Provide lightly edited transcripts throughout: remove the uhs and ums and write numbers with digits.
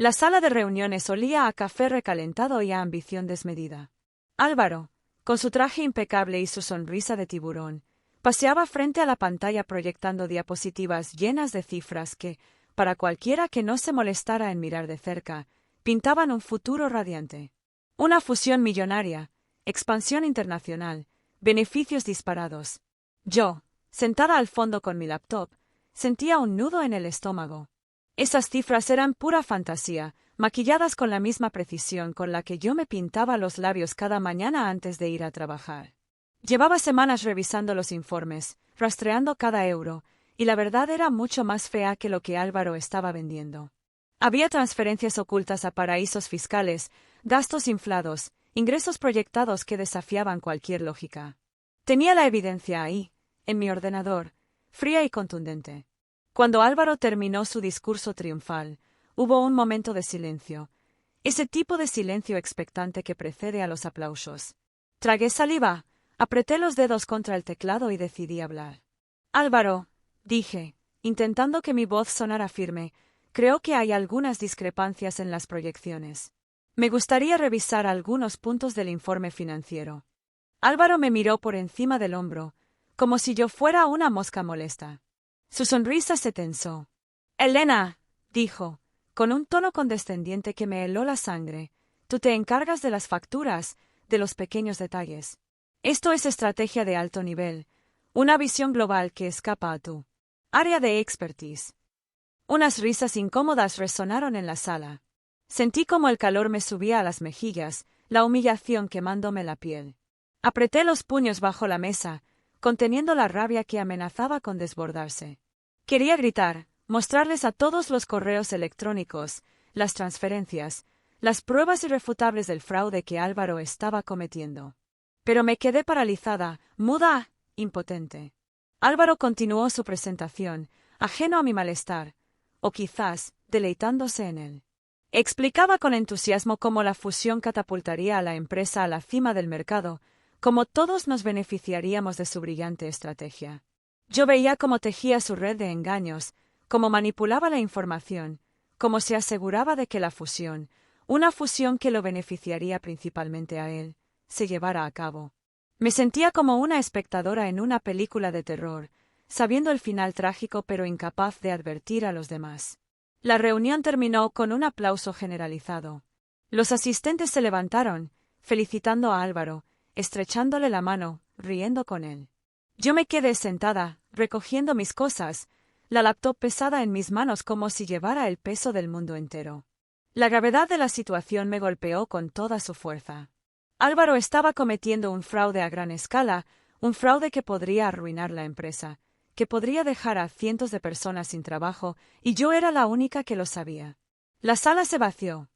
La sala de reuniones olía a café recalentado y a ambición desmedida. Álvaro, con su traje impecable y su sonrisa de tiburón, paseaba frente a la pantalla proyectando diapositivas llenas de cifras que, para cualquiera que no se molestara en mirar de cerca, pintaban un futuro radiante. Una fusión millonaria, expansión internacional, beneficios disparados. Yo, sentada al fondo con mi laptop, sentía un nudo en el estómago. Esas cifras eran pura fantasía, maquilladas con la misma precisión con la que yo me pintaba los labios cada mañana antes de ir a trabajar. Llevaba semanas revisando los informes, rastreando cada euro, y la verdad era mucho más fea que lo que Álvaro estaba vendiendo. Había transferencias ocultas a paraísos fiscales, gastos inflados, ingresos proyectados que desafiaban cualquier lógica. Tenía la evidencia ahí, en mi ordenador, fría y contundente. Cuando Álvaro terminó su discurso triunfal, hubo un momento de silencio, ese tipo de silencio expectante que precede a los aplausos. Tragué saliva, apreté los dedos contra el teclado y decidí hablar. Álvaro, dije, intentando que mi voz sonara firme, creo que hay algunas discrepancias en las proyecciones. Me gustaría revisar algunos puntos del informe financiero. Álvaro me miró por encima del hombro, como si yo fuera una mosca molesta. Su sonrisa se tensó. Elena, dijo, con un tono condescendiente que me heló la sangre, tú te encargas de las facturas, de los pequeños detalles. Esto es estrategia de alto nivel, una visión global que escapa a tu área de expertise. Unas risas incómodas resonaron en la sala. Sentí como el calor me subía a las mejillas, la humillación quemándome la piel. Apreté los puños bajo la mesa, conteniendo la rabia que amenazaba con desbordarse. Quería gritar, mostrarles a todos los correos electrónicos, las transferencias, las pruebas irrefutables del fraude que Álvaro estaba cometiendo. Pero me quedé paralizada, muda, impotente. Álvaro continuó su presentación, ajeno a mi malestar, o quizás deleitándose en él. Explicaba con entusiasmo cómo la fusión catapultaría a la empresa a la cima del mercado, cómo todos nos beneficiaríamos de su brillante estrategia. Yo veía cómo tejía su red de engaños, cómo manipulaba la información, cómo se aseguraba de que la fusión, una fusión que lo beneficiaría principalmente a él, se llevara a cabo. Me sentía como una espectadora en una película de terror, sabiendo el final trágico pero incapaz de advertir a los demás. La reunión terminó con un aplauso generalizado. Los asistentes se levantaron, felicitando a Álvaro, estrechándole la mano, riendo con él. Yo me quedé sentada, recogiendo mis cosas, la laptop pesada en mis manos como si llevara el peso del mundo entero. La gravedad de la situación me golpeó con toda su fuerza. Álvaro estaba cometiendo un fraude a gran escala, un fraude que podría arruinar la empresa, que podría dejar a cientos de personas sin trabajo, y yo era la única que lo sabía. La sala se vació.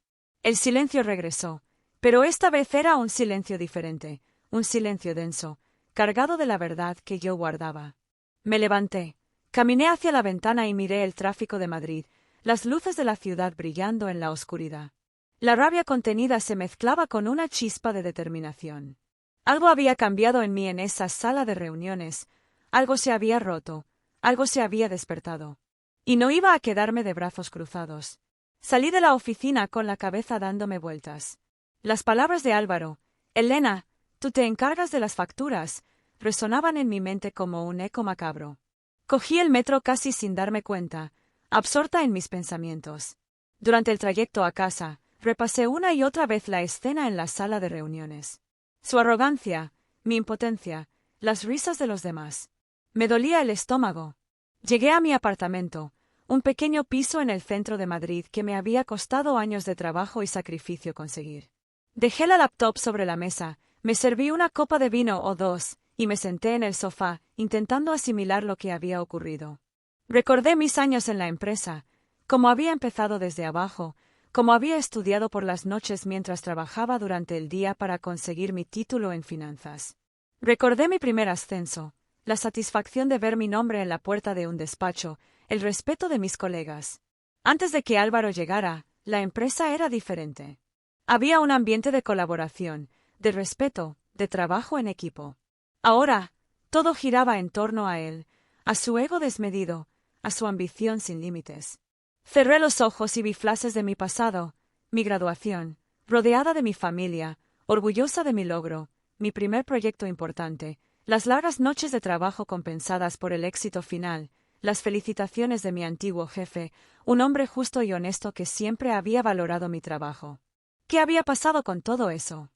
El silencio regresó, pero esta vez era un silencio diferente, un silencio denso, cargado de la verdad que yo guardaba. Me levanté, caminé hacia la ventana y miré el tráfico de Madrid, las luces de la ciudad brillando en la oscuridad. La rabia contenida se mezclaba con una chispa de determinación. Algo había cambiado en mí en esa sala de reuniones, algo se había roto, algo se había despertado. Y no iba a quedarme de brazos cruzados. Salí de la oficina con la cabeza dándome vueltas. Las palabras de Álvaro, Elena, tú te encargas de las facturas, resonaban en mi mente como un eco macabro. Cogí el metro casi sin darme cuenta, absorta en mis pensamientos. Durante el trayecto a casa, repasé una y otra vez la escena en la sala de reuniones. Su arrogancia, mi impotencia, las risas de los demás. Me dolía el estómago. Llegué a mi apartamento, un pequeño piso en el centro de Madrid que me había costado años de trabajo y sacrificio conseguir. Dejé la laptop sobre la mesa, me serví una copa de vino o dos, y me senté en el sofá, intentando asimilar lo que había ocurrido. Recordé mis años en la empresa, cómo había empezado desde abajo, cómo había estudiado por las noches mientras trabajaba durante el día para conseguir mi título en finanzas. Recordé mi primer ascenso, la satisfacción de ver mi nombre en la puerta de un despacho, el respeto de mis colegas. Antes de que Álvaro llegara, la empresa era diferente. Había un ambiente de colaboración, de respeto, de trabajo en equipo. Ahora, todo giraba en torno a él, a su ego desmedido, a su ambición sin límites. Cerré los ojos y vi flashes de mi pasado, mi graduación, rodeada de mi familia, orgullosa de mi logro, mi primer proyecto importante, las largas noches de trabajo compensadas por el éxito final, las felicitaciones de mi antiguo jefe, un hombre justo y honesto que siempre había valorado mi trabajo. ¿Qué había pasado con todo eso?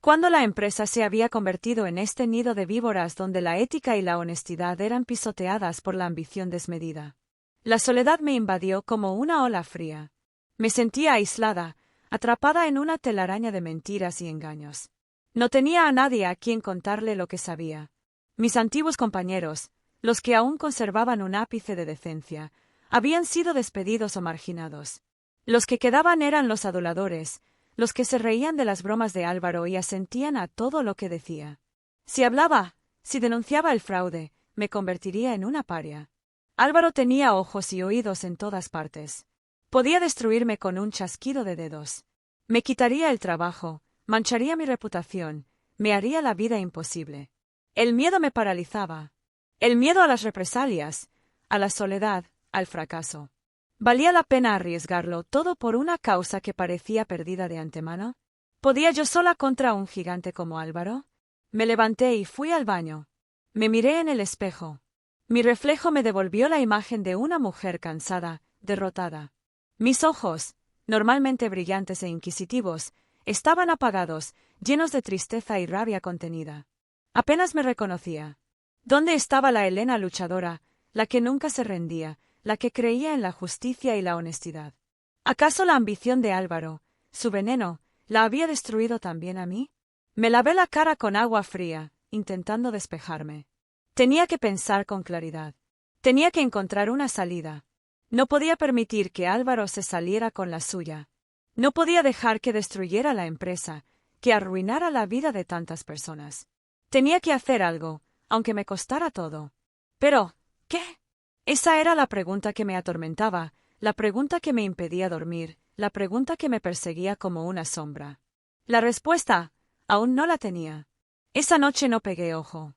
¿Cuándo la empresa se había convertido en este nido de víboras donde la ética y la honestidad eran pisoteadas por la ambición desmedida? La soledad me invadió como una ola fría. Me sentía aislada, atrapada en una telaraña de mentiras y engaños. No tenía a nadie a quien contarle lo que sabía. Mis antiguos compañeros, los que aún conservaban un ápice de decencia, habían sido despedidos o marginados. Los que quedaban eran los aduladores, los que se reían de las bromas de Álvaro y asentían a todo lo que decía. Si hablaba, si denunciaba el fraude, me convertiría en una paria. Álvaro tenía ojos y oídos en todas partes. Podía destruirme con un chasquido de dedos. Me quitaría el trabajo, mancharía mi reputación, me haría la vida imposible. El miedo me paralizaba. El miedo a las represalias, a la soledad, al fracaso. ¿Valía la pena arriesgarlo todo por una causa que parecía perdida de antemano? ¿Podía yo sola contra un gigante como Álvaro? Me levanté y fui al baño. Me miré en el espejo. Mi reflejo me devolvió la imagen de una mujer cansada, derrotada. Mis ojos, normalmente brillantes e inquisitivos, estaban apagados, llenos de tristeza y rabia contenida. Apenas me reconocía. ¿Dónde estaba la Elena luchadora, la que nunca se rendía, la que creía en la justicia y la honestidad? ¿Acaso la ambición de Álvaro, su veneno, la había destruido también a mí? Me lavé la cara con agua fría, intentando despejarme. Tenía que pensar con claridad. Tenía que encontrar una salida. No podía permitir que Álvaro se saliera con la suya. No podía dejar que destruyera la empresa, que arruinara la vida de tantas personas. Tenía que hacer algo, aunque me costara todo. Pero, ¿qué? Esa era la pregunta que me atormentaba, la pregunta que me impedía dormir, la pregunta que me perseguía como una sombra. La respuesta, aún no la tenía. Esa noche no pegué ojo.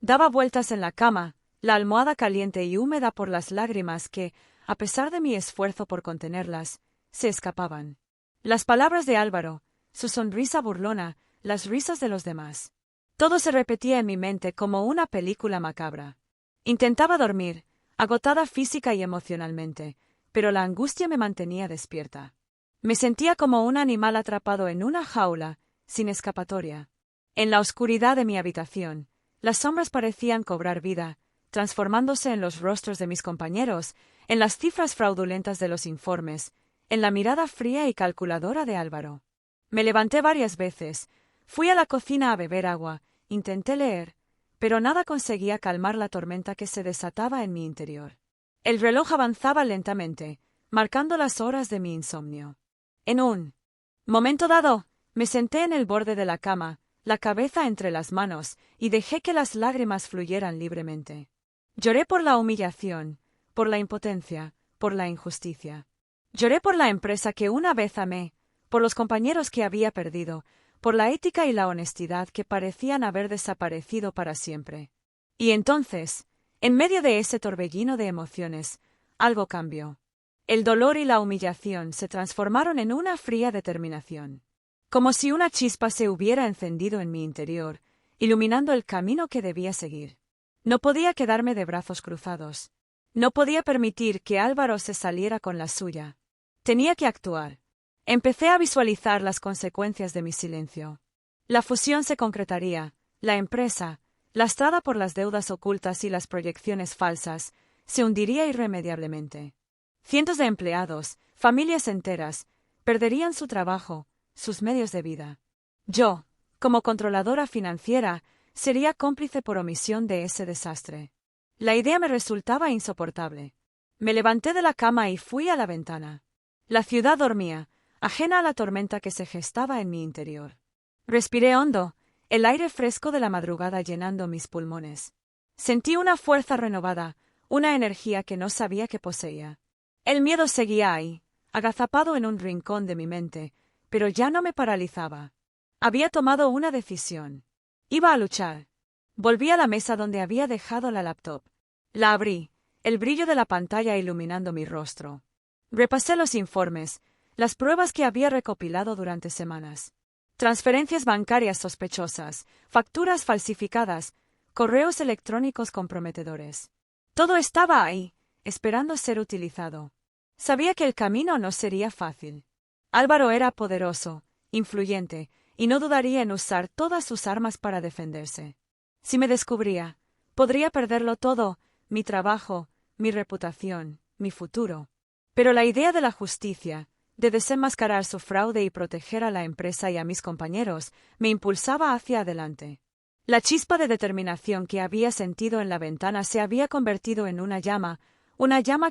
Daba vueltas en la cama, la almohada caliente y húmeda por las lágrimas que, a pesar de mi esfuerzo por contenerlas, se escapaban. Las palabras de Álvaro, su sonrisa burlona, las risas de los demás. Todo se repetía en mi mente como una película macabra. Intentaba dormir, agotada física y emocionalmente, pero la angustia me mantenía despierta. Me sentía como un animal atrapado en una jaula, sin escapatoria. En la oscuridad de mi habitación, las sombras parecían cobrar vida, transformándose en los rostros de mis compañeros, en las cifras fraudulentas de los informes, en la mirada fría y calculadora de Álvaro. Me levanté varias veces, fui a la cocina a beber agua, intenté leer, pero nada conseguía calmar la tormenta que se desataba en mi interior. El reloj avanzaba lentamente, marcando las horas de mi insomnio. En un momento dado, me senté en el borde de la cama, la cabeza entre las manos, y dejé que las lágrimas fluyeran libremente. Lloré por la humillación, por la impotencia, por la injusticia. Lloré por la empresa que una vez amé, por los compañeros que había perdido, por la ética y la honestidad que parecían haber desaparecido para siempre. Y entonces, en medio de ese torbellino de emociones, algo cambió. El dolor y la humillación se transformaron en una fría determinación. Como si una chispa se hubiera encendido en mi interior, iluminando el camino que debía seguir. No podía quedarme de brazos cruzados. No podía permitir que Álvaro se saliera con la suya. Tenía que actuar. Empecé a visualizar las consecuencias de mi silencio. La fusión se concretaría, la empresa, lastrada por las deudas ocultas y las proyecciones falsas, se hundiría irremediablemente. Cientos de empleados, familias enteras, perderían su trabajo, sus medios de vida. Yo, como controladora financiera, sería cómplice por omisión de ese desastre. La idea me resultaba insoportable. Me levanté de la cama y fui a la ventana. La ciudad dormía, ajena a la tormenta que se gestaba en mi interior. Respiré hondo, el aire fresco de la madrugada llenando mis pulmones. Sentí una fuerza renovada, una energía que no sabía que poseía. El miedo seguía ahí, agazapado en un rincón de mi mente, pero ya no me paralizaba. Había tomado una decisión. Iba a luchar. Volví a la mesa donde había dejado la laptop. La abrí, el brillo de la pantalla iluminando mi rostro. Repasé los informes, las pruebas que había recopilado durante semanas. Transferencias bancarias sospechosas, facturas falsificadas, correos electrónicos comprometedores. Todo estaba ahí, esperando ser utilizado. Sabía que el camino no sería fácil. Álvaro era poderoso, influyente, y no dudaría en usar todas sus armas para defenderse. Si me descubría, podría perderlo todo, mi trabajo, mi reputación, mi futuro. Pero la idea de la justicia, de desenmascarar su fraude y proteger a la empresa y a mis compañeros, me impulsaba hacia adelante. La chispa de determinación que había sentido en la ventana se había convertido en una llama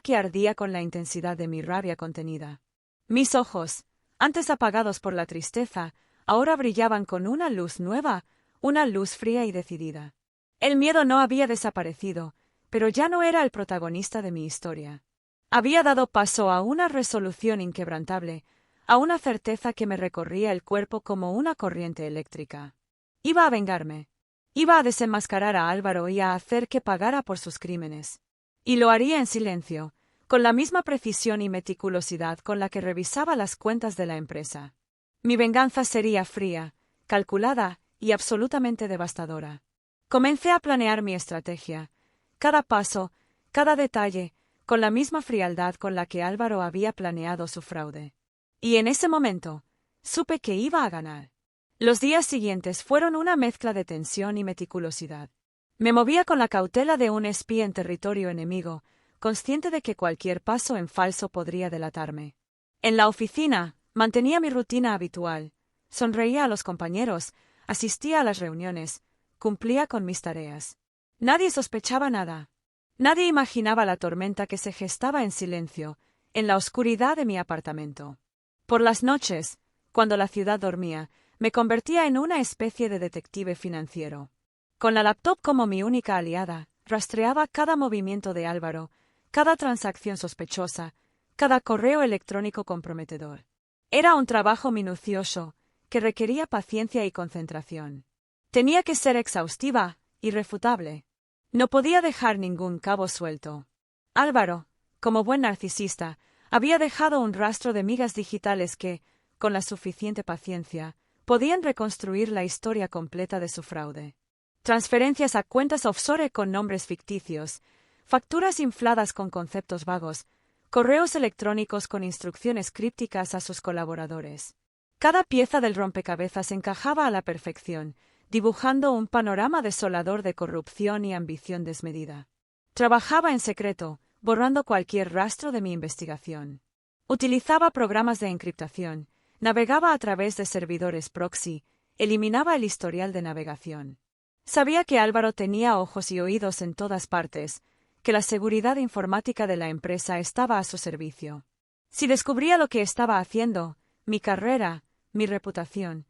que ardía con la intensidad de mi rabia contenida. Mis ojos, antes apagados por la tristeza, ahora brillaban con una luz nueva, una luz fría y decidida. El miedo no había desaparecido, pero ya no era el protagonista de mi historia. Había dado paso a una resolución inquebrantable, a una certeza que me recorría el cuerpo como una corriente eléctrica. Iba a vengarme. Iba a desenmascarar a Álvaro y a hacer que pagara por sus crímenes. Y lo haría en silencio, con la misma precisión y meticulosidad con la que revisaba las cuentas de la empresa. Mi venganza sería fría, calculada y absolutamente devastadora. Comencé a planear mi estrategia, cada paso, cada detalle, con la misma frialdad con la que Álvaro había planeado su fraude. Y en ese momento, supe que iba a ganar. Los días siguientes fueron una mezcla de tensión y meticulosidad. Me movía con la cautela de un espía en territorio enemigo, consciente de que cualquier paso en falso podría delatarme. En la oficina, mantenía mi rutina habitual, sonreía a los compañeros, asistía a las reuniones, cumplía con mis tareas. Nadie sospechaba nada. Nadie imaginaba la tormenta que se gestaba en silencio, en la oscuridad de mi apartamento. Por las noches, cuando la ciudad dormía, me convertía en una especie de detective financiero. Con la laptop como mi única aliada, rastreaba cada movimiento de Álvaro, cada transacción sospechosa, cada correo electrónico comprometedor. Era un trabajo minucioso, que requería paciencia y concentración. Tenía que ser exhaustiva, irrefutable. No podía dejar ningún cabo suelto. Álvaro, como buen narcisista, había dejado un rastro de migas digitales que, con la suficiente paciencia, podían reconstruir la historia completa de su fraude. Transferencias a cuentas offshore con nombres ficticios, facturas infladas con conceptos vagos, correos electrónicos con instrucciones crípticas a sus colaboradores. Cada pieza del rompecabezas encajaba a la perfección, dibujando un panorama desolador de corrupción y ambición desmedida. Trabajaba en secreto, borrando cualquier rastro de mi investigación. Utilizaba programas de encriptación, navegaba a través de servidores proxy, eliminaba el historial de navegación. Sabía que Álvaro tenía ojos y oídos en todas partes, que la seguridad informática de la empresa estaba a su servicio. Si descubría lo que estaba haciendo, mi carrera, mi reputación,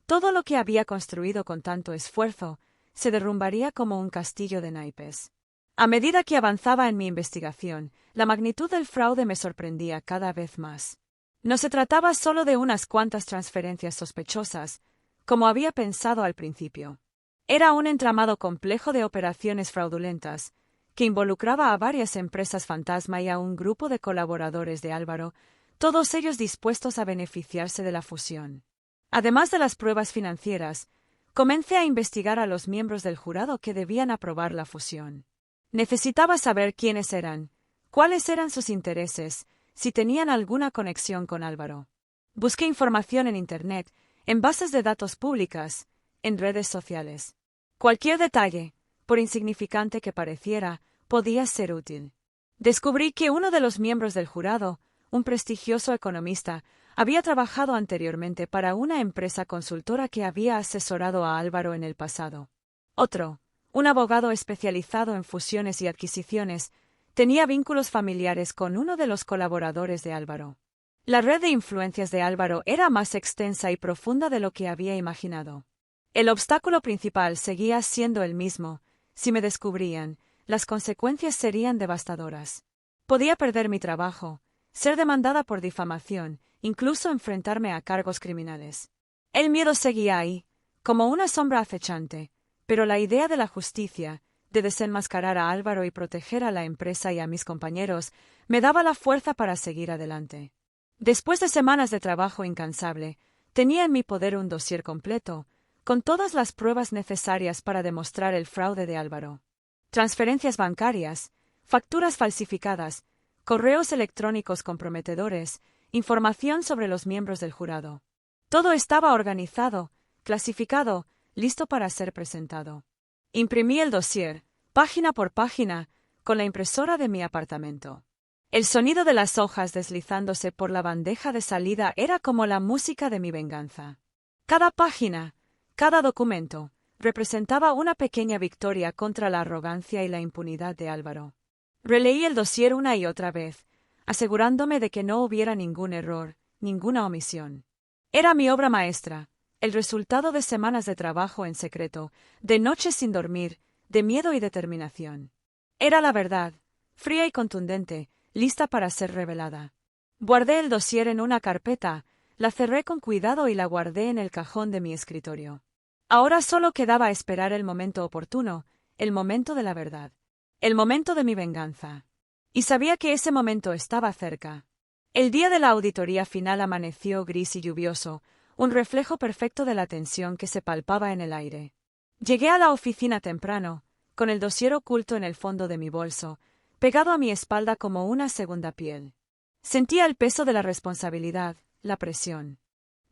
todo lo que había construido con tanto esfuerzo, se derrumbaría como un castillo de naipes. A medida que avanzaba en mi investigación, la magnitud del fraude me sorprendía cada vez más. No se trataba solo de unas cuantas transferencias sospechosas, como había pensado al principio. Era un entramado complejo de operaciones fraudulentas, que involucraba a varias empresas fantasma y a un grupo de colaboradores de Álvaro, todos ellos dispuestos a beneficiarse de la fusión. Además de las pruebas financieras, comencé a investigar a los miembros del jurado que debían aprobar la fusión. Necesitaba saber quiénes eran, cuáles eran sus intereses, si tenían alguna conexión con Álvaro. Busqué información en Internet, en bases de datos públicas, en redes sociales. Cualquier detalle, por insignificante que pareciera, podía ser útil. Descubrí que uno de los miembros del jurado, un prestigioso economista, había trabajado anteriormente para una empresa consultora que había asesorado a Álvaro en el pasado. Otro, un abogado especializado en fusiones y adquisiciones, tenía vínculos familiares con uno de los colaboradores de Álvaro. La red de influencias de Álvaro era más extensa y profunda de lo que había imaginado. El obstáculo principal seguía siendo el mismo. Si me descubrían, las consecuencias serían devastadoras. Podía perder mi trabajo, ser demandada por difamación, incluso enfrentarme a cargos criminales. El miedo seguía ahí, como una sombra acechante, pero la idea de la justicia, de desenmascarar a Álvaro y proteger a la empresa y a mis compañeros, me daba la fuerza para seguir adelante. Después de semanas de trabajo incansable, tenía en mi poder un dossier completo, con todas las pruebas necesarias para demostrar el fraude de Álvaro. Transferencias bancarias, facturas falsificadas, correos electrónicos comprometedores, información sobre los miembros del jurado. Todo estaba organizado, clasificado, listo para ser presentado. Imprimí el dossier, página por página, con la impresora de mi apartamento. El sonido de las hojas deslizándose por la bandeja de salida era como la música de mi venganza. Cada página, cada documento, representaba una pequeña victoria contra la arrogancia y la impunidad de Álvaro. Releí el dossier una y otra vez, asegurándome de que no hubiera ningún error, ninguna omisión. Era mi obra maestra, el resultado de semanas de trabajo en secreto, de noches sin dormir, de miedo y determinación. Era la verdad, fría y contundente, lista para ser revelada. Guardé el dossier en una carpeta, la cerré con cuidado y la guardé en el cajón de mi escritorio. Ahora solo quedaba esperar el momento oportuno, el momento de la verdad, el momento de mi venganza. Y sabía que ese momento estaba cerca. El día de la auditoría final amaneció gris y lluvioso, un reflejo perfecto de la tensión que se palpaba en el aire. Llegué a la oficina temprano, con el dossier oculto en el fondo de mi bolso, pegado a mi espalda como una segunda piel. Sentía el peso de la responsabilidad, la presión.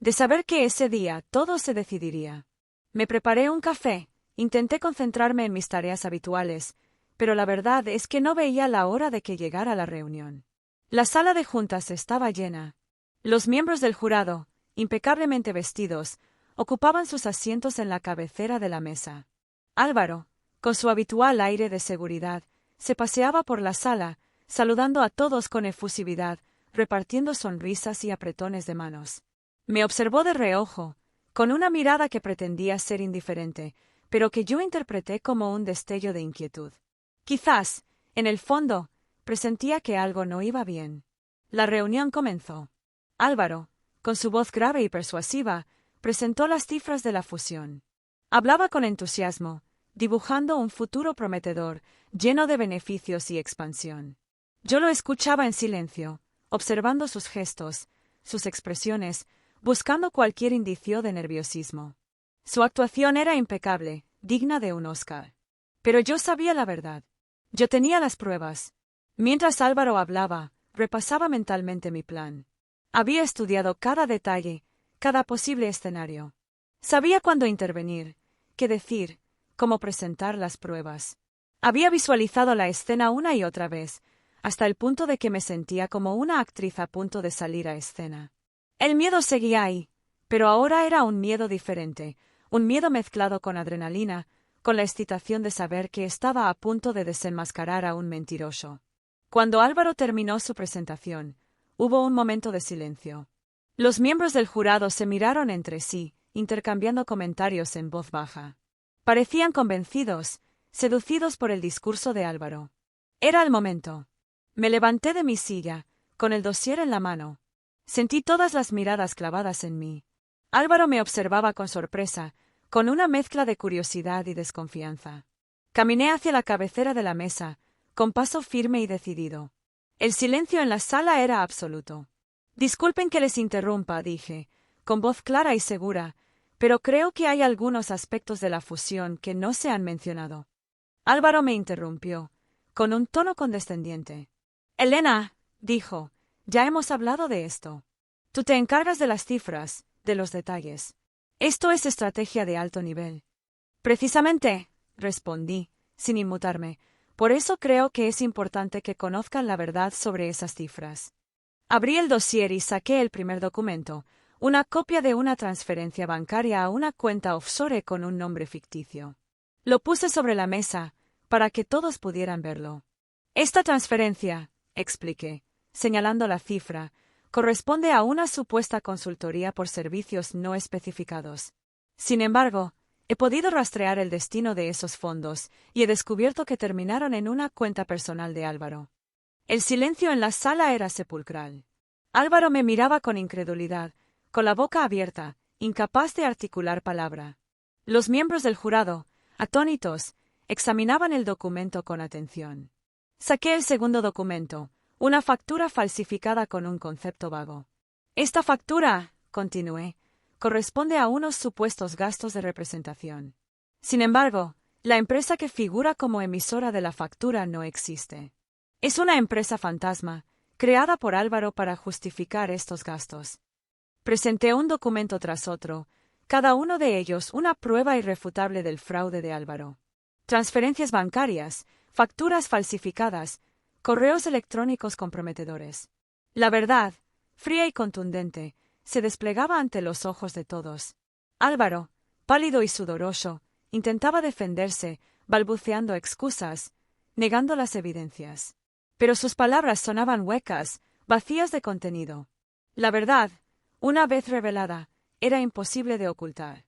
De saber que ese día todo se decidiría. Me preparé un café, intenté concentrarme en mis tareas habituales, pero la verdad es que no veía la hora de que llegara la reunión. La sala de juntas estaba llena. Los miembros del jurado, impecablemente vestidos, ocupaban sus asientos en la cabecera de la mesa. Álvaro, con su habitual aire de seguridad, se paseaba por la sala, saludando a todos con efusividad, repartiendo sonrisas y apretones de manos. Me observó de reojo, con una mirada que pretendía ser indiferente, pero que yo interpreté como un destello de inquietud. Quizás, en el fondo, presentía que algo no iba bien. La reunión comenzó. Álvaro, con su voz grave y persuasiva, presentó las cifras de la fusión. Hablaba con entusiasmo, dibujando un futuro prometedor, lleno de beneficios y expansión. Yo lo escuchaba en silencio, observando sus gestos, sus expresiones, buscando cualquier indicio de nerviosismo. Su actuación era impecable, digna de un Oscar. Pero yo sabía la verdad. Yo tenía las pruebas. Mientras Álvaro hablaba, repasaba mentalmente mi plan. Había estudiado cada detalle, cada posible escenario. Sabía cuándo intervenir, qué decir, cómo presentar las pruebas. Había visualizado la escena una y otra vez, hasta el punto de que me sentía como una actriz a punto de salir a escena. El miedo seguía ahí, pero ahora era un miedo diferente, un miedo mezclado con adrenalina, con la excitación de saber que estaba a punto de desenmascarar a un mentiroso. Cuando Álvaro terminó su presentación, hubo un momento de silencio. Los miembros del jurado se miraron entre sí, intercambiando comentarios en voz baja. Parecían convencidos, seducidos por el discurso de Álvaro. Era el momento. Me levanté de mi silla, con el dossier en la mano. Sentí todas las miradas clavadas en mí. Álvaro me observaba con sorpresa, con una mezcla de curiosidad y desconfianza. Caminé hacia la cabecera de la mesa, con paso firme y decidido. El silencio en la sala era absoluto. Disculpen que les interrumpa, dije, con voz clara y segura, pero creo que hay algunos aspectos de la fusión que no se han mencionado. Álvaro me interrumpió, con un tono condescendiente. Elena, dijo, ya hemos hablado de esto. Tú te encargas de las cifras, de los detalles. Esto es estrategia de alto nivel. Precisamente, respondí, sin inmutarme, por eso creo que es importante que conozcan la verdad sobre esas cifras. Abrí el dossier y saqué el primer documento, una copia de una transferencia bancaria a una cuenta offshore con un nombre ficticio. Lo puse sobre la mesa, para que todos pudieran verlo. Esta transferencia, expliqué, señalando la cifra, corresponde a una supuesta consultoría por servicios no especificados. Sin embargo, he podido rastrear el destino de esos fondos y he descubierto que terminaron en una cuenta personal de Álvaro. El silencio en la sala era sepulcral. Álvaro me miraba con incredulidad, con la boca abierta, incapaz de articular palabra. Los miembros del jurado, atónitos, examinaban el documento con atención. Saqué el segundo documento, una factura falsificada con un concepto vago. Esta factura, continué, corresponde a unos supuestos gastos de representación. Sin embargo, la empresa que figura como emisora de la factura no existe. Es una empresa fantasma, creada por Álvaro para justificar estos gastos. Presenté un documento tras otro, cada uno de ellos una prueba irrefutable del fraude de Álvaro. Transferencias bancarias, facturas falsificadas, correos electrónicos comprometedores. La verdad, fría y contundente, se desplegaba ante los ojos de todos. Álvaro, pálido y sudoroso, intentaba defenderse, balbuceando excusas, negando las evidencias. Pero sus palabras sonaban huecas, vacías de contenido. La verdad, una vez revelada, era imposible de ocultar.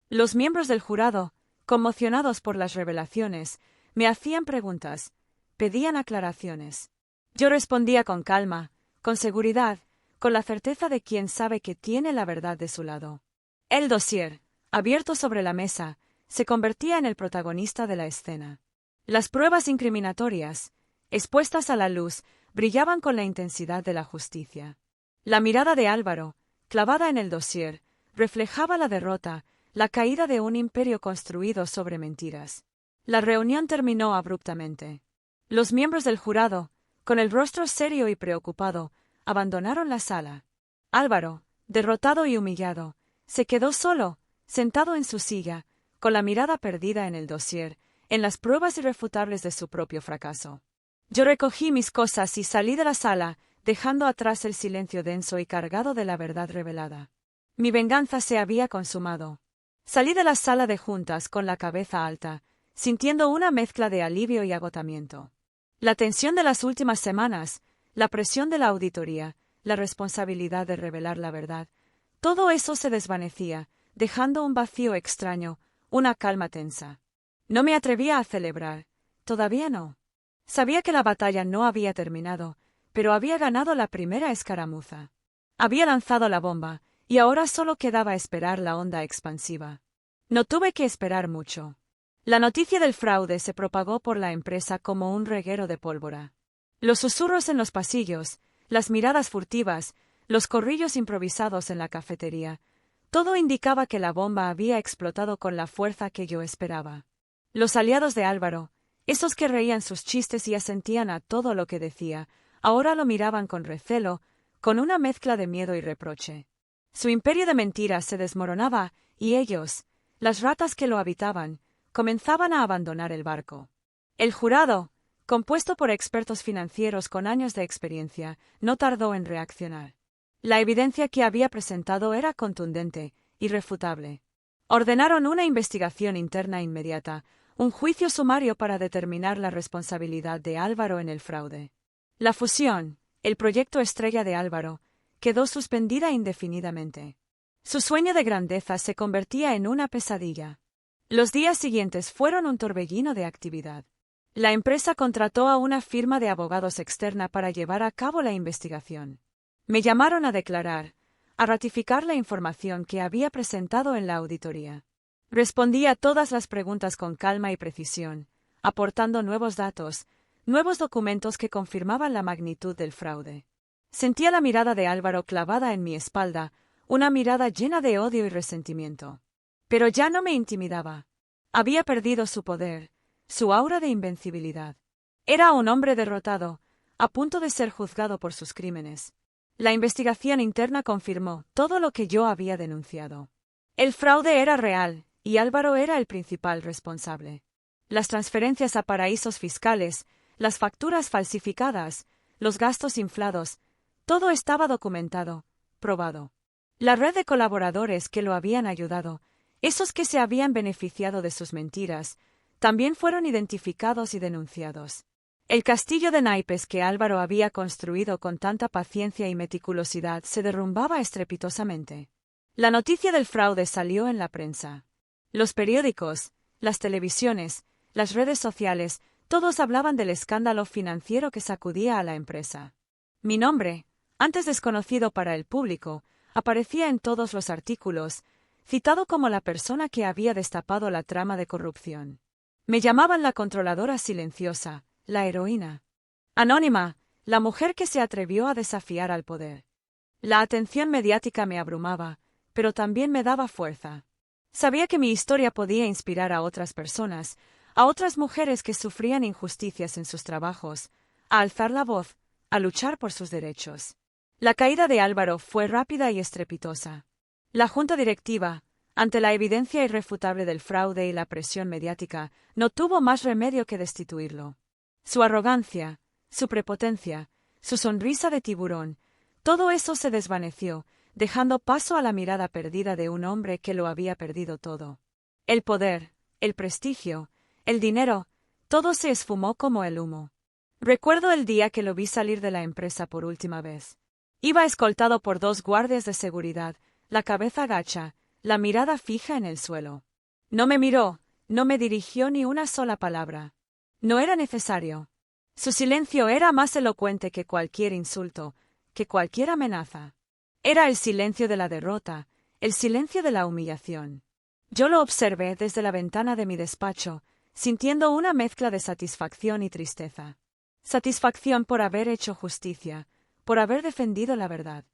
Los miembros del jurado, conmocionados por las revelaciones, me hacían preguntas, pedían aclaraciones. Yo respondía con calma, con seguridad, con la certeza de quien sabe que tiene la verdad de su lado. El dossier, abierto sobre la mesa, se convertía en el protagonista de la escena. Las pruebas incriminatorias, expuestas a la luz, brillaban con la intensidad de la justicia. La mirada de Álvaro, clavada en el dossier, reflejaba la derrota, la caída de un imperio construido sobre mentiras. La reunión terminó abruptamente. Los miembros del jurado, con el rostro serio y preocupado, abandonaron la sala. Álvaro, derrotado y humillado, se quedó solo, sentado en su silla, con la mirada perdida en el dossier, en las pruebas irrefutables de su propio fracaso. Yo recogí mis cosas y salí de la sala, dejando atrás el silencio denso y cargado de la verdad revelada. Mi venganza se había consumado. Salí de la sala de juntas con la cabeza alta, sintiendo una mezcla de alivio y agotamiento. La tensión de las últimas semanas, la presión de la auditoría, la responsabilidad de revelar la verdad, todo eso se desvanecía, dejando un vacío extraño, una calma tensa. No me atrevía a celebrar, todavía no. Sabía que la batalla no había terminado, pero había ganado la primera escaramuza. Había lanzado la bomba, y ahora solo quedaba esperar la onda expansiva. No tuve que esperar mucho. La noticia del fraude se propagó por la empresa como un reguero de pólvora. Los susurros en los pasillos, las miradas furtivas, los corrillos improvisados en la cafetería, todo indicaba que la bomba había explotado con la fuerza que yo esperaba. Los aliados de Álvaro, esos que reían sus chistes y asentían a todo lo que decía, ahora lo miraban con recelo, con una mezcla de miedo y reproche. Su imperio de mentiras se desmoronaba, y ellos, las ratas que lo habitaban, comenzaban a abandonar el barco. El jurado, compuesto por expertos financieros con años de experiencia, no tardó en reaccionar. La evidencia que había presentado era contundente, irrefutable. Ordenaron una investigación interna inmediata, un juicio sumario para determinar la responsabilidad de Álvaro en el fraude. La fusión, el proyecto estrella de Álvaro, quedó suspendida indefinidamente. Su sueño de grandeza se convertía en una pesadilla. Los días siguientes fueron un torbellino de actividad. La empresa contrató a una firma de abogados externa para llevar a cabo la investigación. Me llamaron a declarar, a ratificar la información que había presentado en la auditoría. Respondí a todas las preguntas con calma y precisión, aportando nuevos datos, nuevos documentos que confirmaban la magnitud del fraude. Sentía la mirada de Álvaro clavada en mi espalda, una mirada llena de odio y resentimiento. Pero ya no me intimidaba. Había perdido su poder, su aura de invencibilidad. Era un hombre derrotado, a punto de ser juzgado por sus crímenes. La investigación interna confirmó todo lo que yo había denunciado. El fraude era real, y Álvaro era el principal responsable. Las transferencias a paraísos fiscales, las facturas falsificadas, los gastos inflados, todo estaba documentado, probado. La red de colaboradores que lo habían ayudado, esos que se habían beneficiado de sus mentiras, también fueron identificados y denunciados. El castillo de naipes que Álvaro había construido con tanta paciencia y meticulosidad se derrumbaba estrepitosamente. La noticia del fraude salió en la prensa. Los periódicos, las televisiones, las redes sociales, todos hablaban del escándalo financiero que sacudía a la empresa. Mi nombre, antes desconocido para el público, aparecía en todos los artículos, citado como la persona que había destapado la trama de corrupción. Me llamaban la controladora silenciosa, la heroína. Anónima, la mujer que se atrevió a desafiar al poder. La atención mediática me abrumaba, pero también me daba fuerza. Sabía que mi historia podía inspirar a otras personas, a otras mujeres que sufrían injusticias en sus trabajos, a alzar la voz, a luchar por sus derechos. La caída de Álvaro fue rápida y estrepitosa. La junta directiva, ante la evidencia irrefutable del fraude y la presión mediática, no tuvo más remedio que destituirlo. Su arrogancia, su prepotencia, su sonrisa de tiburón, todo eso se desvaneció, dejando paso a la mirada perdida de un hombre que lo había perdido todo. El poder, el prestigio, el dinero, todo se esfumó como el humo. Recuerdo el día que lo vi salir de la empresa por última vez. Iba escoltado por 2 guardias de seguridad, la cabeza gacha, la mirada fija en el suelo. No me miró, no me dirigió ni una sola palabra. No era necesario. Su silencio era más elocuente que cualquier insulto, que cualquier amenaza. Era el silencio de la derrota, el silencio de la humillación. Yo lo observé desde la ventana de mi despacho, sintiendo una mezcla de satisfacción y tristeza. Satisfacción por haber hecho justicia, por haber defendido la verdad.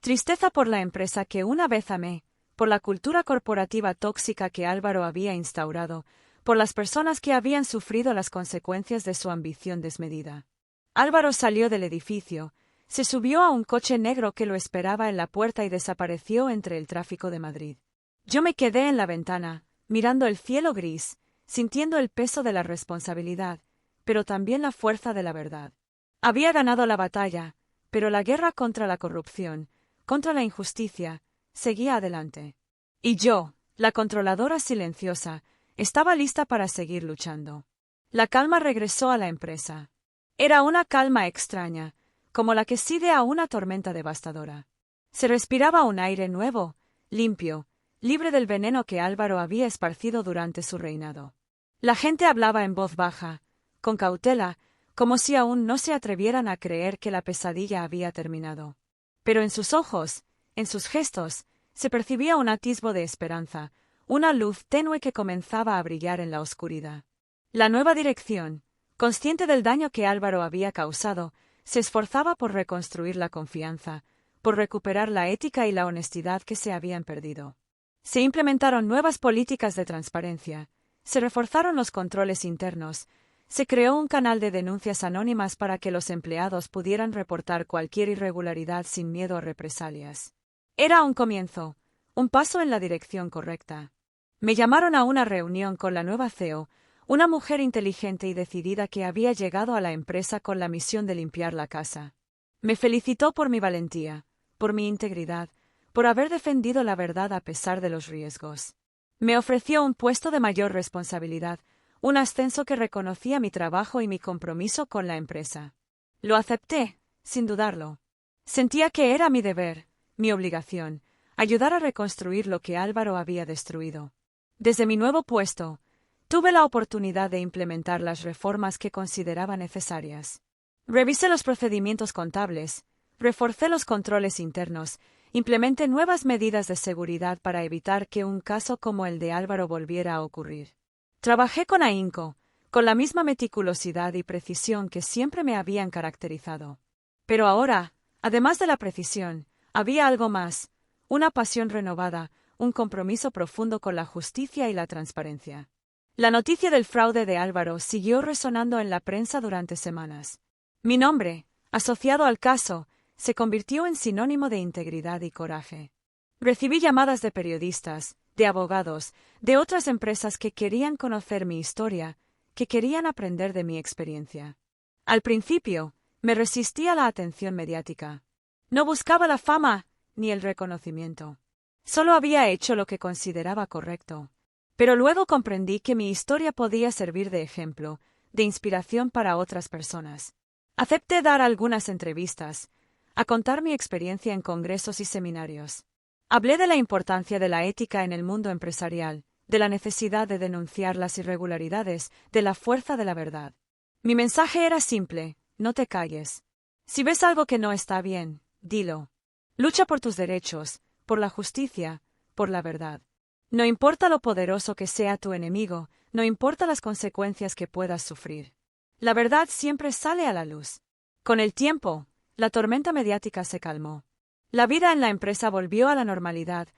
Tristeza por la empresa que una vez amé, por la cultura corporativa tóxica que Álvaro había instaurado, por las personas que habían sufrido las consecuencias de su ambición desmedida. Álvaro salió del edificio, se subió a un coche negro que lo esperaba en la puerta y desapareció entre el tráfico de Madrid. Yo me quedé en la ventana, mirando el cielo gris, sintiendo el peso de la responsabilidad, pero también la fuerza de la verdad. Había ganado la batalla, pero la guerra contra la corrupción, contra la injusticia, seguía adelante. Y yo, la controladora silenciosa, estaba lista para seguir luchando. La calma regresó a la empresa. Era una calma extraña, como la que sigue a una tormenta devastadora. Se respiraba un aire nuevo, limpio, libre del veneno que Álvaro había esparcido durante su reinado. La gente hablaba en voz baja, con cautela, como si aún no se atrevieran a creer que la pesadilla había terminado. Pero en sus ojos, en sus gestos, se percibía un atisbo de esperanza, una luz tenue que comenzaba a brillar en la oscuridad. La nueva dirección, consciente del daño que Álvaro había causado, se esforzaba por reconstruir la confianza, por recuperar la ética y la honestidad que se habían perdido. Se implementaron nuevas políticas de transparencia, se reforzaron los controles internos, se creó un canal de denuncias anónimas para que los empleados pudieran reportar cualquier irregularidad sin miedo a represalias. Era un comienzo, un paso en la dirección correcta. Me llamaron a una reunión con la nueva CEO, una mujer inteligente y decidida que había llegado a la empresa con la misión de limpiar la casa. Me felicitó por mi valentía, por mi integridad, por haber defendido la verdad a pesar de los riesgos. Me ofreció un puesto de mayor responsabilidad, un ascenso que reconocía mi trabajo y mi compromiso con la empresa. Lo acepté, sin dudarlo. Sentía que era mi deber, mi obligación, ayudar a reconstruir lo que Álvaro había destruido. Desde mi nuevo puesto, tuve la oportunidad de implementar las reformas que consideraba necesarias. Revisé los procedimientos contables, reforcé los controles internos, implementé nuevas medidas de seguridad para evitar que un caso como el de Álvaro volviera a ocurrir. Trabajé con ahínco, con la misma meticulosidad y precisión que siempre me habían caracterizado. Pero ahora, además de la precisión, había algo más, una pasión renovada, un compromiso profundo con la justicia y la transparencia. La noticia del fraude de Álvaro siguió resonando en la prensa durante semanas. Mi nombre, asociado al caso, se convirtió en sinónimo de integridad y coraje. Recibí llamadas de periodistas, de abogados, de otras empresas que querían conocer mi historia, que querían aprender de mi experiencia. Al principio, me resistí a la atención mediática. No buscaba la fama ni el reconocimiento. Solo había hecho lo que consideraba correcto. Pero luego comprendí que mi historia podía servir de ejemplo, de inspiración para otras personas. Acepté dar algunas entrevistas, a contar mi experiencia en congresos y seminarios. Hablé de la importancia de la ética en el mundo empresarial, de la necesidad de denunciar las irregularidades, de la fuerza de la verdad. Mi mensaje era simple: no te calles. Si ves algo que no está bien, dilo. Lucha por tus derechos, por la justicia, por la verdad. No importa lo poderoso que sea tu enemigo, no importa las consecuencias que puedas sufrir. La verdad siempre sale a la luz. Con el tiempo, la tormenta mediática se calmó. La vida en la empresa volvió a la normalidad,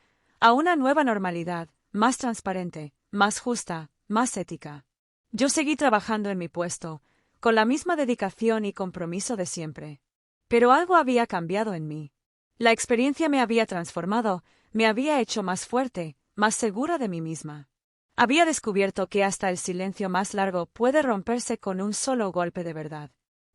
a una nueva normalidad, más transparente, más justa, más ética. Yo seguí trabajando en mi puesto, con la misma dedicación y compromiso de siempre. Pero algo había cambiado en mí. La experiencia me había transformado, me había hecho más fuerte, más segura de mí misma. Había descubierto que hasta el silencio más largo puede romperse con un solo golpe de verdad.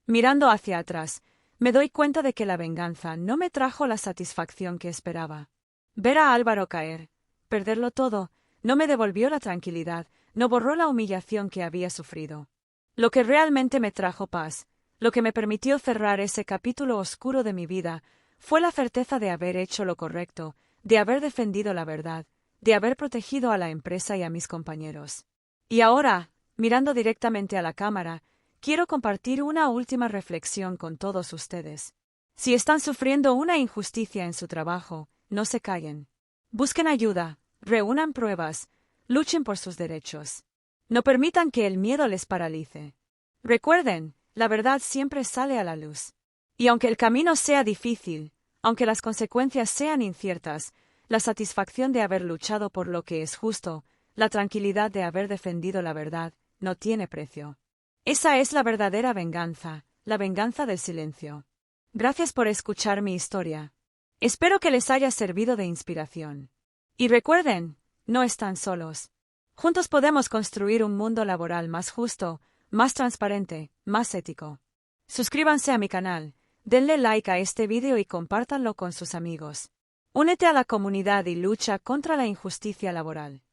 Mirando hacia atrás, me doy cuenta de que la venganza no me trajo la satisfacción que esperaba. Ver a Álvaro caer, perderlo todo, no me devolvió la tranquilidad, no borró la humillación que había sufrido. Lo que realmente me trajo paz, lo que me permitió cerrar ese capítulo oscuro de mi vida, fue la certeza de haber hecho lo correcto, de haber defendido la verdad, de haber protegido a la empresa y a mis compañeros. Y ahora, mirando directamente a la cámara, quiero compartir una última reflexión con todos ustedes. Si están sufriendo una injusticia en su trabajo, no se callen. Busquen ayuda, reúnan pruebas, luchen por sus derechos. No permitan que el miedo les paralice. Recuerden, la verdad siempre sale a la luz. Y aunque el camino sea difícil, aunque las consecuencias sean inciertas, la satisfacción de haber luchado por lo que es justo, la tranquilidad de haber defendido la verdad, no tiene precio. Esa es la verdadera venganza, la venganza del silencio. Gracias por escuchar mi historia. Espero que les haya servido de inspiración. Y recuerden, no están solos. Juntos podemos construir un mundo laboral más justo, más transparente, más ético. Suscríbanse a mi canal, denle like a este vídeo y compártanlo con sus amigos. Únete a la comunidad y lucha contra la injusticia laboral.